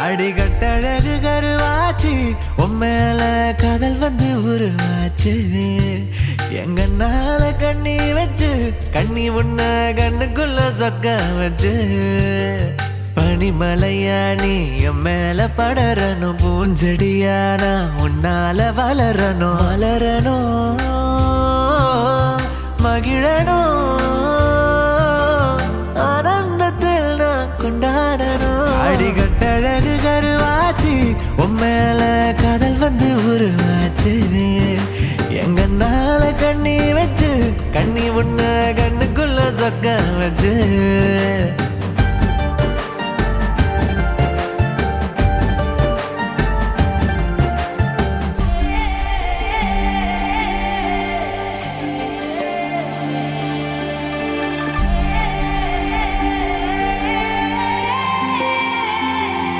அடிகட்டழகு கருவாச்சு உம்மேல காதல் வந்து உருவாச்சு எங்கன்னால கண்ணி வச்சு கண்ணி உன்ன கண்ணுக்குள்ள சொக்க வச்சு பனிமலையா நீ என் மேல படரணும் பூஞ்செடியானா உன்னால வளரணும் வளரணும் மகிழணும் ஆனந்தத்தில் நான் கொண்டாடணும் அடிகட்டழகு கருவாச்சு உம்மேல காதல் வந்து உருவாச்சு எங்கன்னால கண்ணி வச்சு கண்ணி உன்ன கண்ணுக்குள்ள சொக்க வச்சு